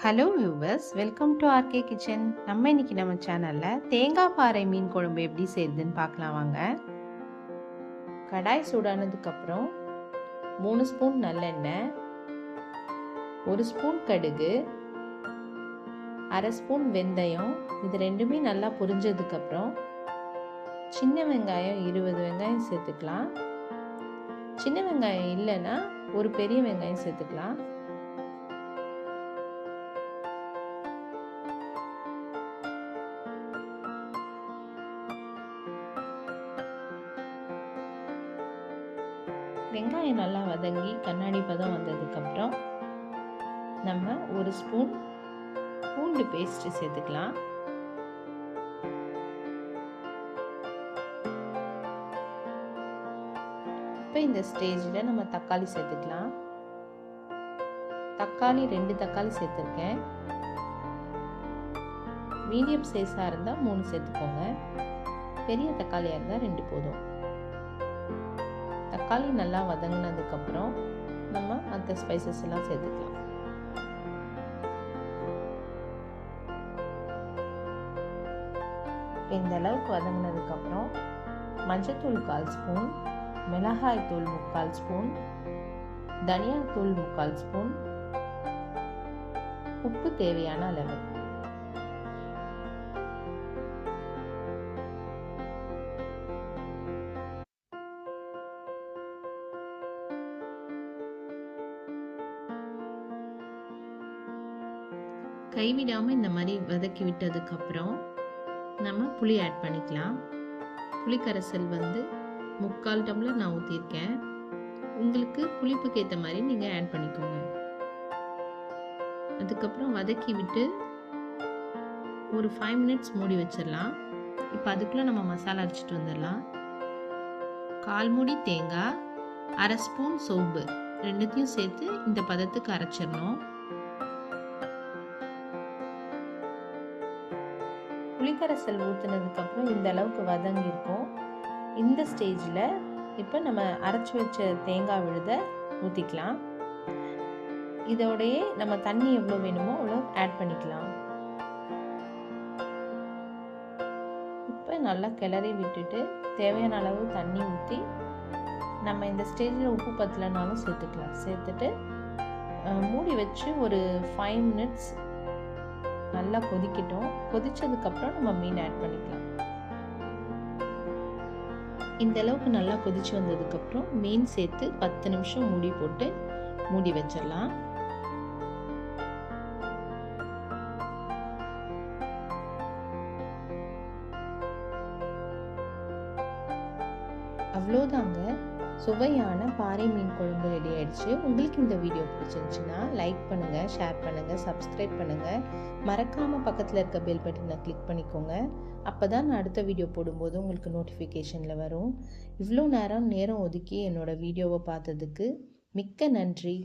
Hello viewers, welcome to R K kitchen. இன்னைக்கு நம்ம சேனலில் தேங்காய் பாறை மீன் குழம்பு எப்படி செய்யுதுன்னு பார்க்கலாம் வாங்க. கடாய் சூடானதுக்கப்புறம் 3 ஸ்பூன் நல்லெண்ணெய், 1 ஸ்பூன் கடுகு, 1/2 ஸ்பூன் வெந்தயம், இது ரெண்டுமே நல்லா பொரிஞ்சதுக்கப்புறம் சின்ன வெங்காயம் 20 வெங்காயம் சேர்த்துக்கலாம். சின்ன வெங்காயம் இல்லைன்னா ஒரு பெரிய வெங்காயம் சேர்த்துக்கலாம். வெங்காயம் நல்லா வதங்கி கண்ணாடி பதம் வந்ததுக்கப்புறம் நம்ம 1 ஸ்பூன் பூண்டு பேஸ்ட் சேர்த்துக்கலாம். இப்போ இந்த ஸ்டேஜில் நம்ம தக்காளி சேர்த்துக்கலாம். தக்காளி 2 தக்காளி சேர்த்துருக்கேன். மீடியம் சைஸாக இருந்தால் 3 சேர்த்துக்கோங்க. பெரிய தக்காளியாக இருந்தால் 2 போதும். தக்காளி நல்லா வதங்கினதுக்கப்புறம் நம்ம மற்ற ஸ்பைசஸ் எல்லாம் சேர்த்துக்கலாம். இந்த அளவுக்கு வதங்கினதுக்கப்புறம் மஞ்சத்தூள் 1/4 ஸ்பூன், மிளகாய் தூள் 3/4 ஸ்பூன், தனியாத்தூள் 3/4 ஸ்பூன், உப்பு தேவையான அளவு. கைவிடாமல் இந்த மாதிரி வதக்கி விட்டதுக்கப்புறம் நம்ம புளி ஆட் பண்ணிக்கலாம். புளி கரைசல் 3/4 டம்ளர் நான் ஊற்றிருக்கேன். உங்களுக்கு புளிப்புக்கு ஏற்ற மாதிரி நீங்கள் ஆட் பண்ணிக்கோங்க. அதுக்கப்புறம் வதக்கி விட்டு ஒரு 5 மினிட்ஸ் மூடி வச்சிடலாம். இப்போ அதுக்குள்ளே நம்ம மசாலா அரைச்சிட்டு வந்துடலாம். 1/4 மூடி தேங்காய், 1/2 ஸ்பூன் சோம்பு, ரெண்டுத்தையும் சேர்த்து இந்த பதத்துக்கு அரைச்சிடணும். புளிக்கரைசல் ஊற்றுனதுக்கப்புறம் இந்த அளவுக்கு வதங்கியிருக்கும். இந்த ஸ்டேஜில் இப்போ நம்ம அரைச்சி வச்ச தேங்காய் விழுதை ஊற்றிக்கலாம். இதோடையே நம்ம தண்ணி எவ்வளோ வேணுமோ அவ்வளோ ஆட் பண்ணிக்கலாம். இப்போ நல்லா கிளறி விட்டுட்டு தேவையான அளவு தண்ணி ஊற்றி நம்ம இந்த ஸ்டேஜில் உப்பு பத்தலைனாலும் சேர்த்துக்கலாம். சேர்த்துட்டு மூடி வச்சு ஒரு 5 மினிட்ஸ் நல்லா கொதிக்கட்டும். கொதிச்சதுக்கப்புறம் நம்ம மீன் ஆட் பண்ணிக்கலாம். இந்த அளவுக்கு நல்லா கொதிச்சு வந்ததுக்கப்புறம் மீன் சேர்த்து 10 நிமிஷம் மூடி போட்டு மூடி வச்சிடலாம். அவ்வளோதாங்க, சுவையான பாறை மீன் குழம்பு ரெடி ஆயிடுச்சு. உங்களுக்கு இந்த வீடியோ பிடிச்சிருந்துச்சுன்னா லைக் பண்ணுங்கள், ஷேர் பண்ணுங்கள், சப்ஸ்கிரைப் பண்ணுங்கள். மறக்காமல் பக்கத்தில் இருக்க பெல் பட்டனை கிளிக் பண்ணிக்கோங்க. அப்போ தான் நான் அடுத்த வீடியோ போடும்போது உங்களுக்கு நோட்டிஃபிகேஷனில் வரும். இவ்வளோ நேரம் ஒதுக்கி என்னோடய வீடியோவை பார்த்ததுக்கு மிக்க நன்றி.